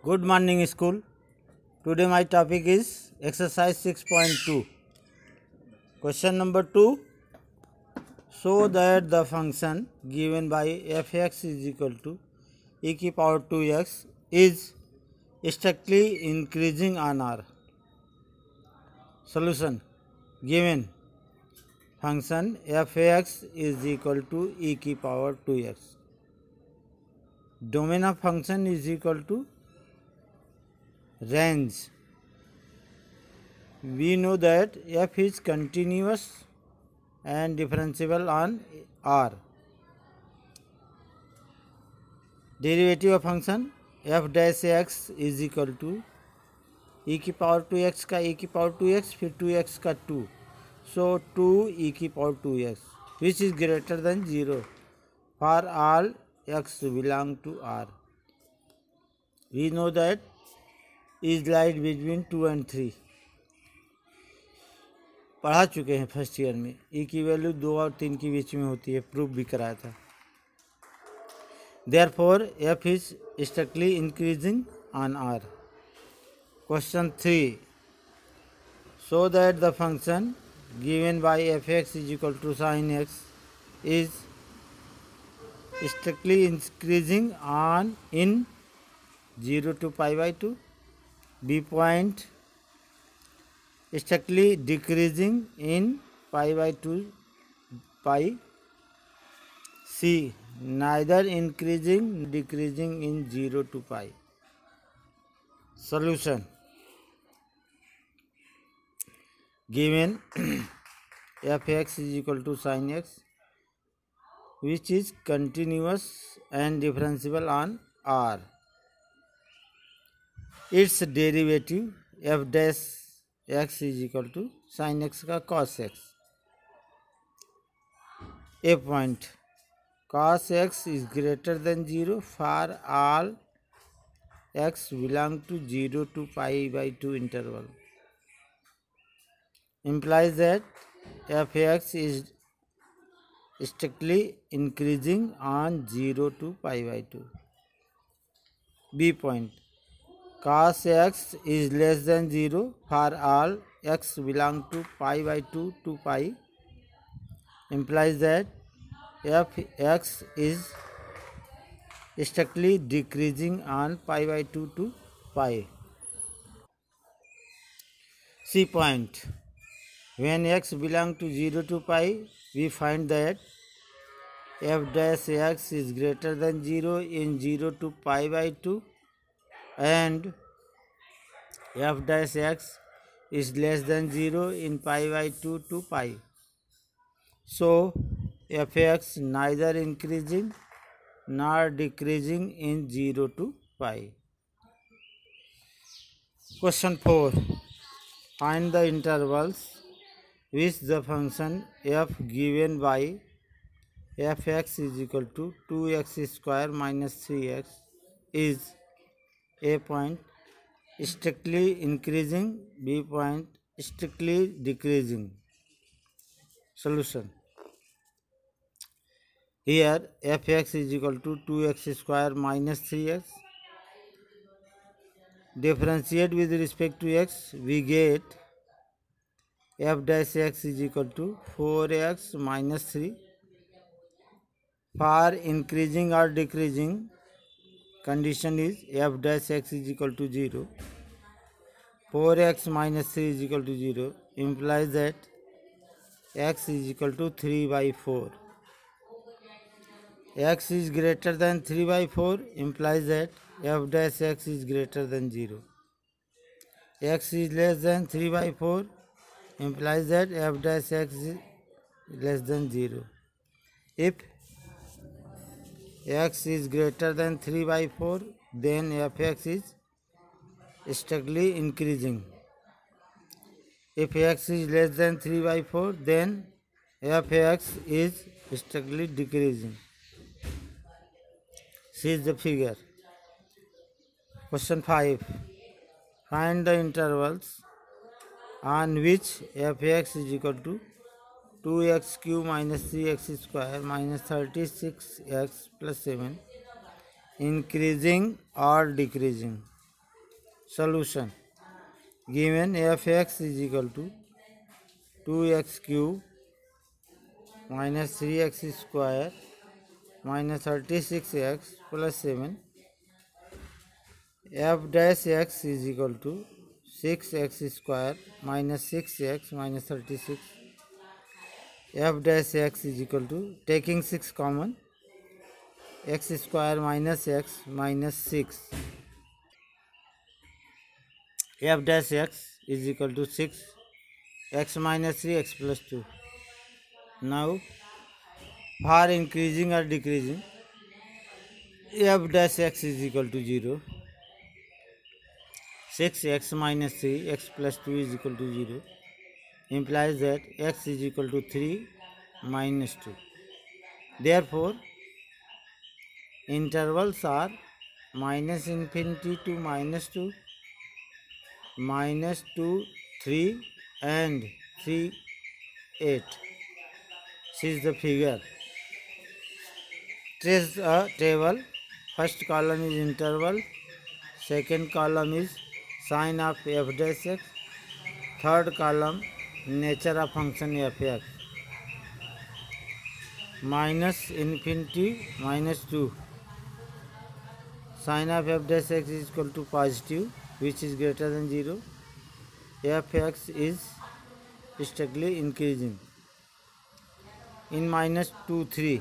Good morning, school. Today my topic is exercise 6.2. Question number 2. Show that the function given by f(x) is equal to e की power 2x is strictly increasing on R. Solution. Given function f(x) is equal to e की power 2x. Domain of function is equal to range. We know that f is continuous and differentiable on R. Derivative of function f dash x is equal to e की power 2x का e की power 2x फिर 2x का 2. So 2 e की power 2x which is greater than 0 for all x belong to R. We know that is lies between 2 and 3. पढ़ा चुके हैं first year में. e की वैल्यू 2 और 3 के बीच में होती है, प्रूफ भी कराया था. Therefore, f is strictly increasing on R. Question 3. Show that the function given by f(x) is equal to sin x is strictly increasing on in 0 to pi by 2. B point strictly decreasing in pi by 2 pi. C. Neither increasing nor decreasing in 0 to pi. Solution. Given f(x) is equal to sin x which is continuous and differentiable on R. Its derivative f dash x is equal to sin x का cos x. A point. Cos x is greater than 0 for all x belong to 0 to pi by 2 interval. Implies that f(x) is strictly increasing on 0 to pi by 2. B point. Cos x is less than 0 for all x belong to pi by 2 to pi. Implies that f(x) is strictly decreasing on pi by 2 to pi. C point. When x belong to 0 to pi, we find that f dash x is greater than 0 in 0 to pi by 2 and f dash x is less than 0 in pi by 2 to pi. So f(x) neither increasing nor decreasing in 0 to pi. Question 4. Find the intervals which the function f given by f(x) is equal to 2x square minus 3x is A point strictly increasing, B point strictly decreasing. Solution. Here f(x) is equal to 2x square minus 3x. Differentiate with respect to x, we get f dash x is equal to 4x minus 3. For increasing or decreasing, condition is f dash x is equal to 0. 4x minus 3 is equal to 0 implies that x is equal to 3 by 4. X is greater than 3 by 4 implies that f dash x is greater than 0. X is less than 3 by 4 implies that f dash x is less than 0. If x is greater than 3 by 4, then f(x) is strictly increasing. If x is less than 3 by 4, then f(x) is strictly decreasing. See the figure. Question 5. Find the intervals on which f(x) is equal to 2x cube minus 3x square minus 36x plus 7 increasing or decreasing. Solution. Given f(x) is equal to 2x cube minus 3x square minus 36x plus 7, f dash x is equal to 6x square minus 6x minus 36, f dash x is equal to, taking 6 common, x square minus x minus 6, f dash x is equal to 6, x minus 3, x plus 2. Now for increasing or decreasing, f dash x is equal to 0, 6x minus 3, x plus 2 is equal to 0, implies that x is equal to 3 minus 2. Therefore, intervals are minus infinity to minus 2, minus 2, 3 and 3, 8. This is the figure. Trace a table. First column is interval, second column is sign of f dash x, third column nature of function f(x). Minus infinity minus 2, sin of f dash x is equal to positive, which is greater than 0. f(x) is strictly increasing. In minus 2, 3,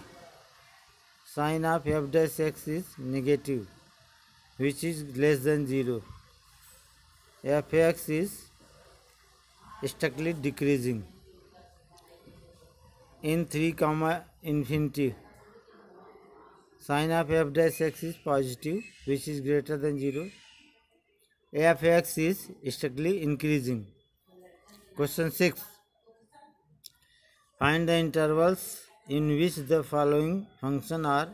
sin of f dash x is negative, which is less than 0. f(x) is strictly decreasing. In 3, infinity, sin of f dash x is positive, which is greater than 0. f(x) is strictly increasing. Question 6. Find the intervals in which the following functions are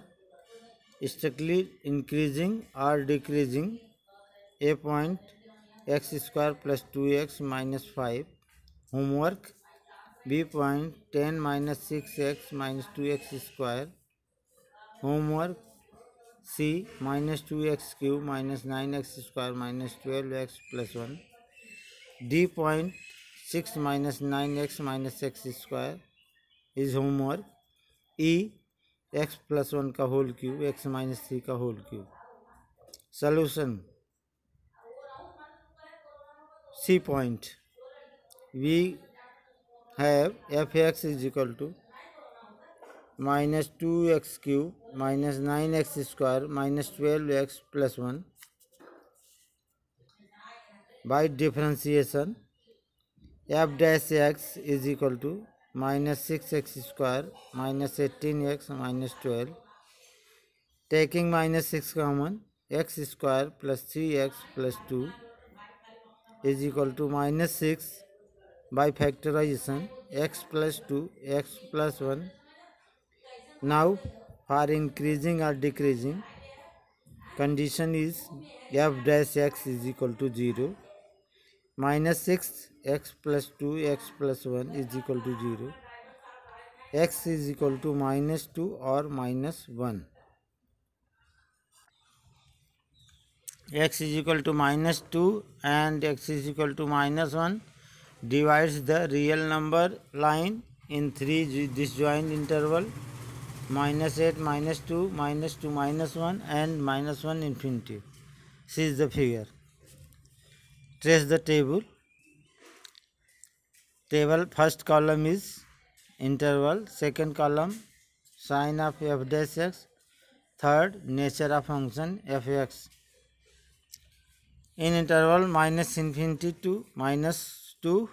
strictly increasing or decreasing. A point, x square plus 2x minus 5. Homework. B point, 10 minus 6x minus 2x square. Homework. C, minus 2x cube minus 9x square minus 12x plus 1. D point, 6 minus 9x minus x square is homework. E, x plus 1 का whole cube, x minus 3 का whole cube. Solution. C point. We have f(x) is equal to minus 2x cube minus 9x square minus 12x plus 1. By differentiation, f dash x is equal to minus 6x square minus 18x minus 12. Taking minus 6 common, x square plus 3x plus 2 is equal to minus 6 by factorization, x plus 2, x plus 1. Now for increasing or decreasing, condition is f dash x is equal to 0, minus 6 x plus 2 x plus 1 is equal to 0, x is equal to minus 2 or minus 1. X is equal to minus 2 and x is equal to minus 1 divides the real number line in 3 disjoint interval, minus 8 minus 2 minus 2 minus 1 and minus 1 infinity. This is the figure. Trace the table. Table first column is interval, second column sin of f dash x, third nature of function f(x). In interval minus infinity to minus 2,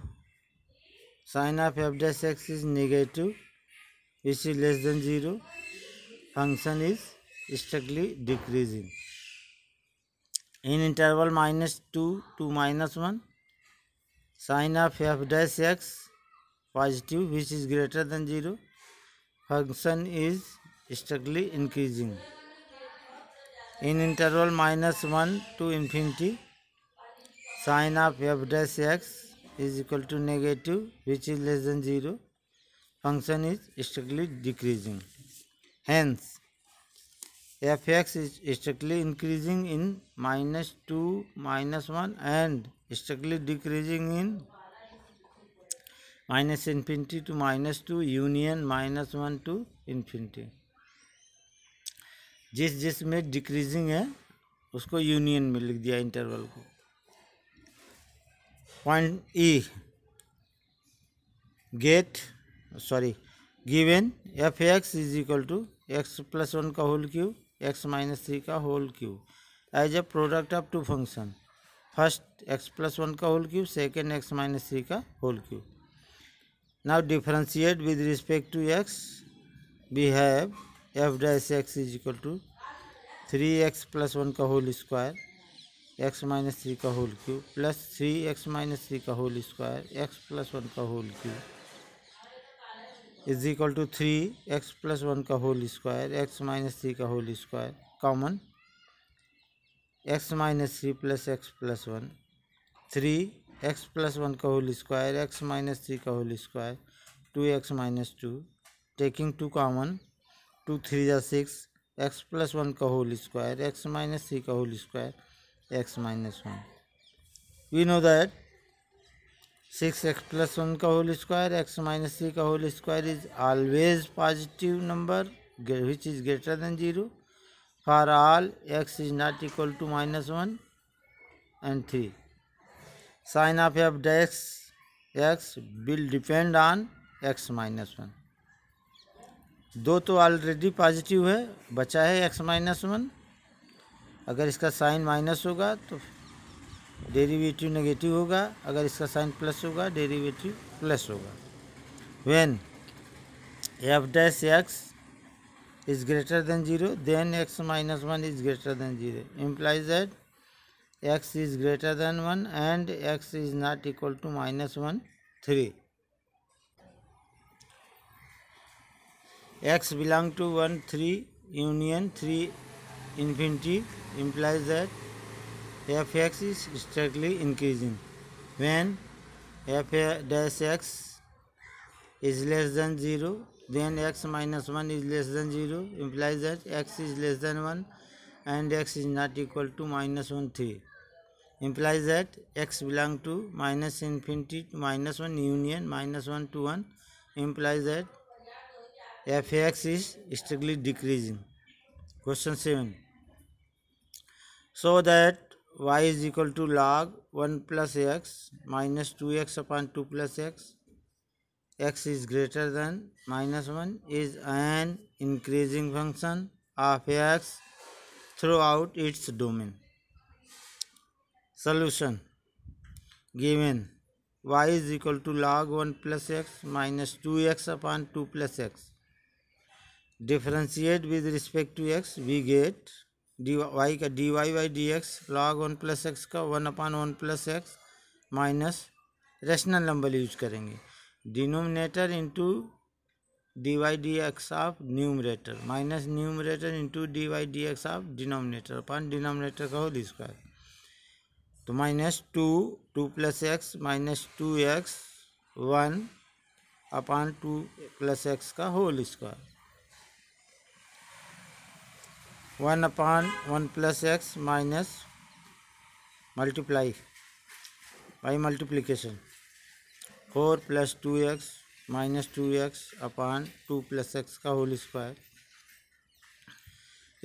sin of f dash x is negative, which is less than 0. Function is strictly decreasing. In interval minus 2 to minus 1, sin of f dash x positive, which is greater than 0. Function is strictly increasing. In interval minus 1 to infinity, sin of f dash x is equal to negative, which is less than 0. Function is strictly decreasing. Hence, f(x) is strictly increasing in -2, -1 and strictly decreasing in -infinity to -2 union -1 to infinity। जिस में decreasing है उसको union में लिख दिया interval को। Point E, given f(x) is equal to x+1 का whole cube x-3 का whole cube as a product of two function, first x+1 का होल क्यूब, सेकेंड x-3 का whole cube. Now differentiate with respect to x, we have f(x) is equal to 3x+1 का whole square x-3 का whole cube plus 3x-3 का whole square x+1 का whole cube is equal to 3x+1 का whole square x-3 का whole square common x-3 plus x+1, 3x+1 का whole square x-3 का whole square 2x-2 taking 2 common 2 3 जा 6 x+1 का whole square x-3 का whole square x-1। We know that 6x+1 का whole square x-3 का whole square is always positive number which is greater than 0 for all x is not equal to -1 and 3। Sign of f(x) will depend on x-1। दो तो already positive है, बचा है x-1। अगर इसका sign minus होगा तो डेरिवेटिव नेगेटिव होगा, अगर इसका साइन प्लस होगा डेरिवेटिव प्लस होगा। When f(x) is greater than 0 then x-1 is greater than 0 implies that x is greater than 1 and x is not equal to -1 3। x belong to 1 3 union 3 infinity implies that f(x) is strictly increasing when f(x) is less than 0 then x-1 is less than 0 implies that x is less than 1 and x is not equal to -1 3 implies that x belong to -infinity to -1 union -1 to 1 implies that f(x) is strictly decreasing। Question 7, so that y is equal to log 1 plus x minus 2x upon 2 plus x is greater than -1 is an increasing function of x throughout its domain। Solution, given y is equal to log 1 plus x minus 2x upon 2 plus x, differentiate with respect to x, we get y का dy by dx log 1 plus x का 1 upon 1 plus x minus rational number use करेंगे, denominator into d y d x of numerator minus numerator into d y d x of denominator upon denominator का whole square, तो -2 plus x minus 2x 1 upon 2 plus x का whole square 1 upon 1 plus x minus multiply by multiplication 4 plus 2x minus 2x upon 2 plus x का whole square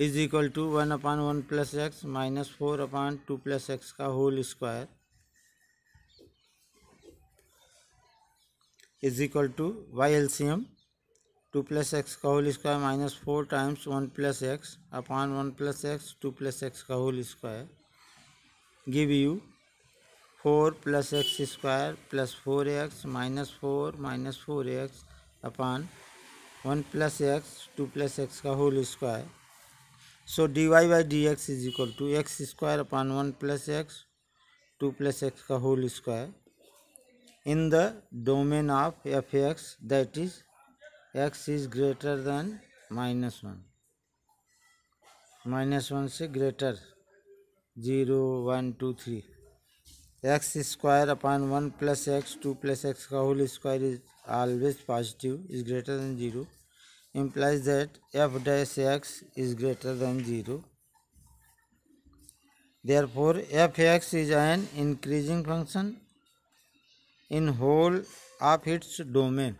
is equal to 1 upon 1 plus x minus 4 upon 2 plus x का whole square is equal to y LCM 2 plus x का whole square minus 4 times 1 plus x upon 1 plus x 2 plus x का whole square give you 4 plus x square plus 4x minus 4x upon 1 plus x 2 plus x का whole square, so d y by d x is equal to x square upon 1 plus x 2 plus x का whole square in the domain of f(x) that is x is greater than -1 से greater 0 1 2 3 x square upon 1 plus x 2 plus x का whole square is always positive is greater than 0 implies that f dash x is greater than 0. Therefore fx is an increasing function in whole of its domain.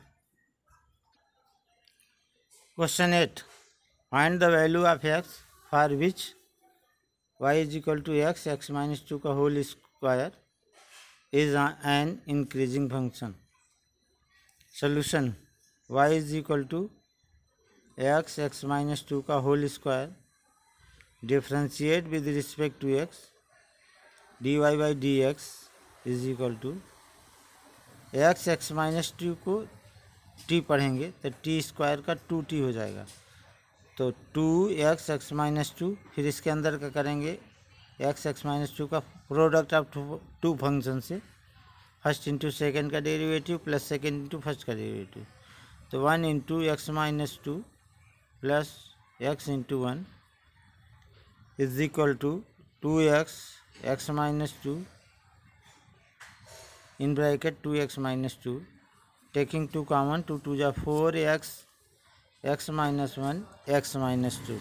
Question 8. Find the value of x for which y is equal to x minus 2 का whole square is an increasing function. Solution. Y is equal to x minus 2 का whole square. Differentiate with respect to x. dy by dx is equal to x minus 2 को t पढ़ेंगे तो t square का 2t हो जाएगा, तो 2x minus 2, फिर इसके अंदर का करेंगे x माइनस 2 का प्रोडक्ट ऑफ टू फंक्शन से फर्स्ट इंटू सेकेंड का derivative plus second into first का डेरिवेटिव, तो 1 into x minus 2 plus x into 1 is equal to 2x minus 2 in bracket 2x minus 2, taking 2 common, 2 2 जा 4x, x minus 1, x minus 2.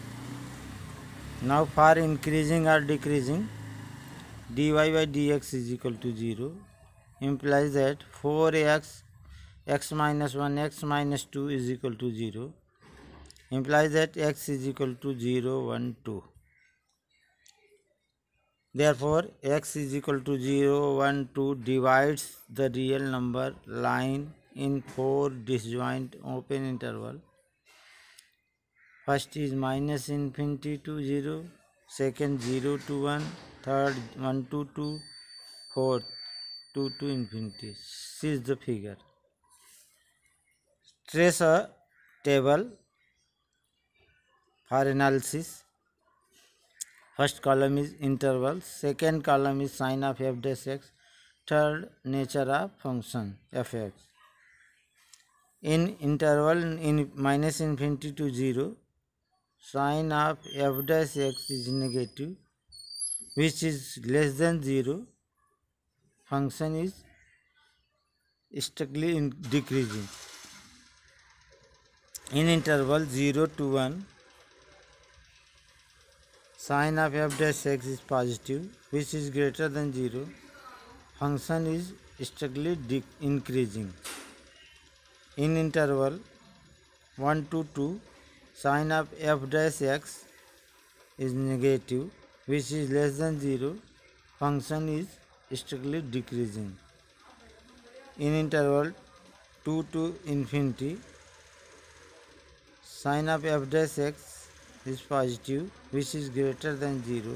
Now for increasing or decreasing, dy by dx is equal to 0, implies that 4x, x minus 1, x minus 2 is equal to 0, implies that x is equal to 0, 1, 2. Therefore x is equal to 0, 1, 2 divides the real number line in 4 disjoint open interval. First is minus infinity to 0, second 0 to 1, third 1 to 2, fourth 2 to infinity. This is the figure. Trace a table for analysis. First column is interval, second column is sign of f dash x, third nature of function fx. In interval in minus infinity to 0, sign of f dash x is negative, which is less than 0, function is strictly decreasing. In interval 0 to 1, sign of f dash x is positive, which is greater than 0, function is strictly increasing. In interval 1 to 2, sign of f dash x is negative, which is less than 0, function is strictly decreasing. In interval 2 to infinity, sign of f dash x is positive, which is greater than 0,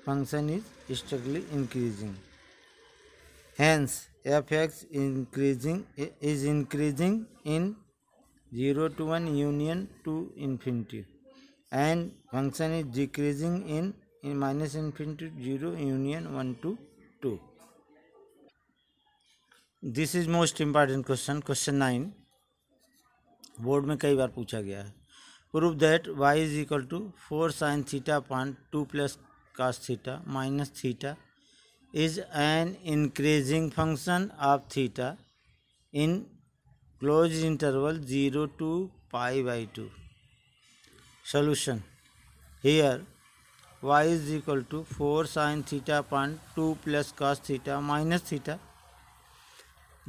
function is strictly increasing. Hence fx is increasing in 0 to 1 union to infinity, and function is decreasing in minus infinity to 0 union 1 to 2. This is most important question. Question 9 board में कई बार पूछा गया है. Prove that y is equal to 4 sin theta upon 2 plus cos theta minus theta is an increasing function of theta in closed interval 0 to pi by 2. Solution. Here y is equal to 4 sin theta upon 2 plus cos theta minus theta.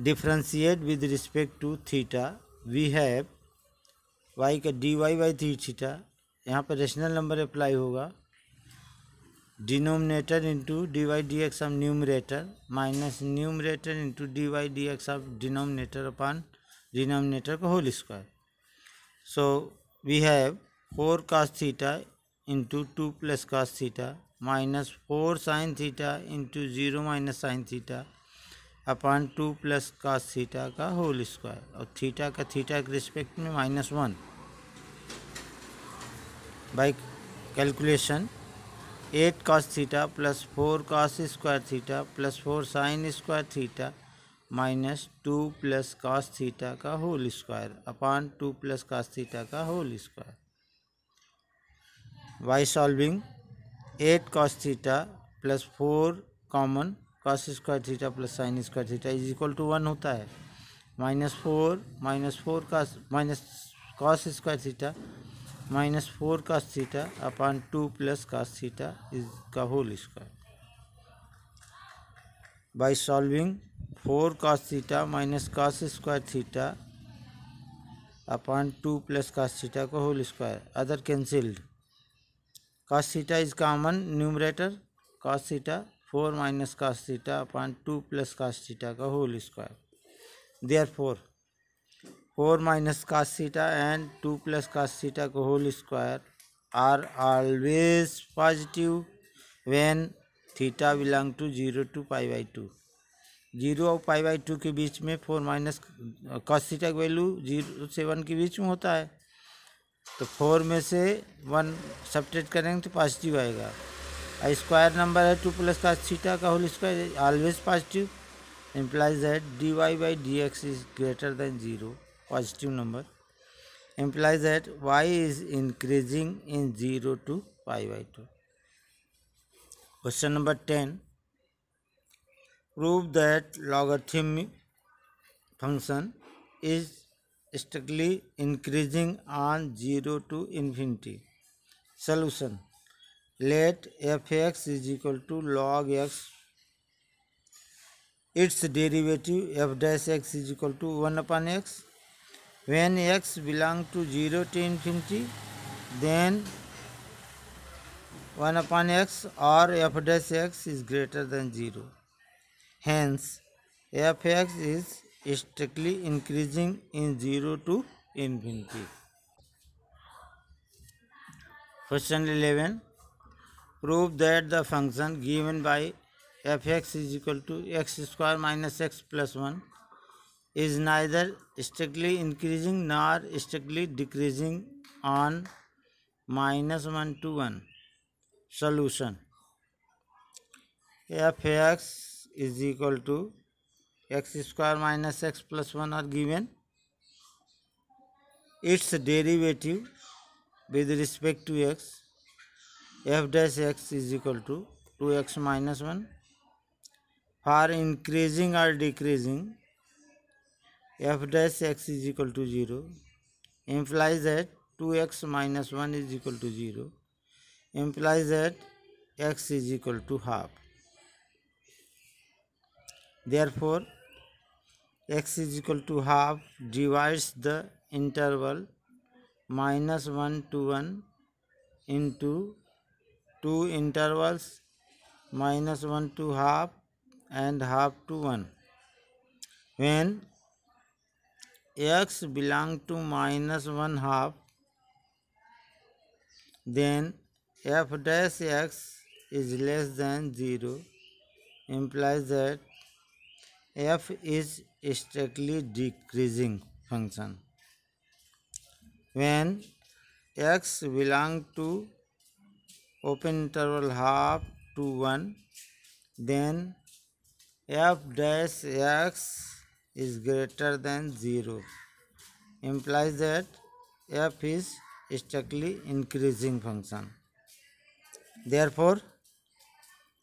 Differentiate with respect to theta. We have y का dy by three theta, यहाँ पर rational number apply होगा, denominator into d y d x of numerator minus numerator into d y d x of denominator upon denominator का whole square. So we have 4 cos theta into 2 plus cos theta minus 4 sin theta into 0 minus sine theta upon 2 plus cos theta का whole square, और theta का theta के respect में -1. By calculation 8 cos theta plus 4 cos square theta plus 4 sin square theta minus 2 plus cos theta का whole square upon 2 plus cos theta का whole square. By solving 8 cos theta plus 4 common cos square theta plus sine square theta is equal to 1 होता है. -4 का cos square theta minus 4 cos theta upon 2 plus cos theta is का whole square. By solving 4 cos theta minus cos square theta upon 2 plus cos theta का whole square, other cancelled. Cos theta is common numerator, cos theta 4 minus cos theta upon 2 plus cos theta का whole square. Therefore 4 minus cos theta and 2 plus cos theta का whole square are always positive when theta belong to 0 to pi by 2. 0 और pi by 2 के बीच में 4 minus cos theta की value 0 से 1 के बीच में होता है, तो 4 में से 1 सब्ट्रैक्ट करेंगे तो पॉजिटिव आएगा. स्क्वायर नंबर है 2 प्लस cos थीटा का whole square always positive, implies that dy by dx is greater than 0, positive number, implies that y is increasing in 0 to pi by 2. Question number 10. Prove that logarithmic function is strictly increasing on 0 to infinity. Solution. Let fx is equal to log x, its derivative f dash x is equal to 1 upon x. When x belong to 0 to infinity, then 1 upon x or f dash x is greater than 0. Hence, fx is strictly increasing in 0 to infinity. Question 11. Prove that the function given by fx is equal to x square minus x plus 1 is neither strictly increasing nor strictly decreasing on minus 1 to 1. Solution. fx is equal to x square minus x plus 1 are given. Its derivative with respect to x, f dash x is equal to 2x minus 1. For increasing or decreasing, f dash x is equal to 0, implies that 2x minus 1 is equal to 0, implies that x is equal to half. Therefore, x is equal to half divides the interval minus 1 to 1 into 2 intervals minus 1 to half and half to 1. When x belong to minus 1 half, then f dash x is less than 0, implies that f is strictly decreasing function. When x belong to open interval half to 1, then f dash x is greater than 0, implies that f is strictly increasing function. Therefore,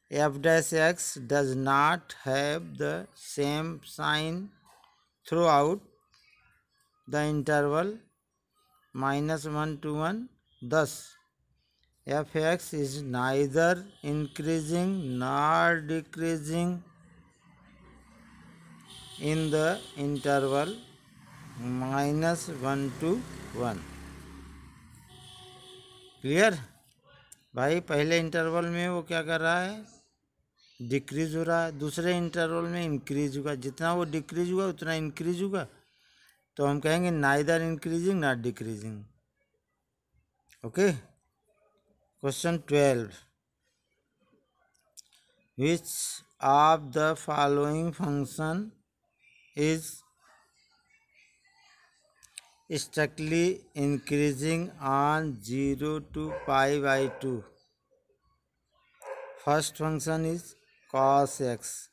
f dash x does not have the same sign throughout the interval minus 1 to 1. Thus, fx is neither increasing nor decreasing in the interval minus 1 to 1. Clear भाई? पहले interval में वो क्या कर रहा है, decrease हो रहा है, दूसरे इंटरवल में इंक्रीज होगा. जितना वो डिक्रीज हुआ उतना इंक्रीज होगा, तो हम कहेंगे neither increasing not decreasing. Okay. Question 12. Which of the following function is strictly increasing on 0 to pi by 2? First function is cos x,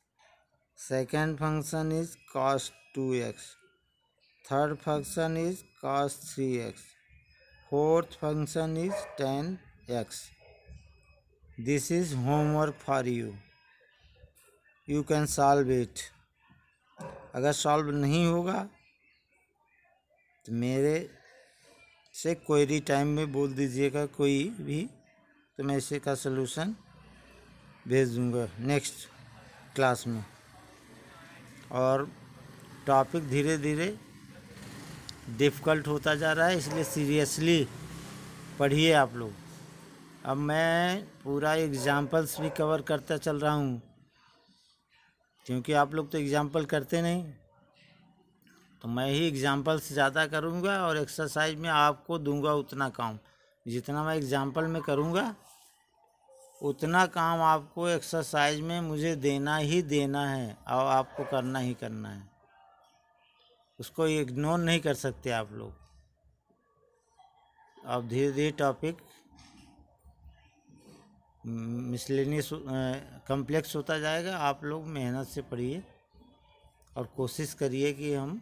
second function is cos 2x, third function is cos 3x, fourth function is tan x. This is homework for you. You can solve it. अगर solve नहीं होगा तो मेरे से query time में बोल दीजिएगा कोई भी, तो मैं इसे का सलूशन भेज दूंगा नेक्स्ट क्लास में। और टॉपिक धीरे धीरे डिफ़िकल्ट होता जा रहा है, इसलिए सीरियसली पढ़िए आप लोग। अब मैं पूरा एग्जाम्पल्स भी कवर करता चल रहा हूँ, क्योंकि आप लोग तो एग्जाम्पल करते नहीं, तो मैं ही एग्जाम्पल्स ज़्यादा करूँगा और एक्सरसाइज में आपको दूंगा उतना काम। जितना मैं एग्जाम्पल में करूँगा उतना काम आपको एक्सरसाइज में मुझे देना ही देना है, और आपको करना ही करना है, उसको इग्नोर नहीं कर सकते आप लोग। अब धीरे धीरे टॉपिक मिसलेनियस कम्प्लेक्स होता जाएगा। आप लोग मेहनत से पढ़िए और कोशिश करिए कि हम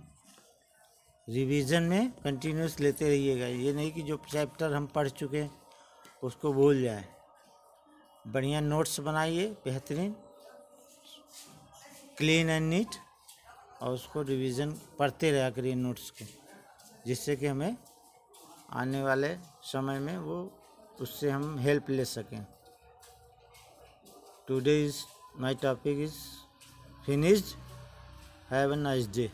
रिवीजन में कंटिन्यूस लेते रहिएगा। ये नहीं कि जो चैप्टर हम पढ़ चुके हैं उसको भूल जाए। बढ़िया नोट्स बनाइए, बेहतरीन, क्लीन एंड नीट, और उसको रिवीजन पढ़ते रहा करिए नोट्स को, जिससे कि हमें आने वाले समय में वो उससे हम हेल्प ले सकें। Today's my topic is finished. Have a nice day.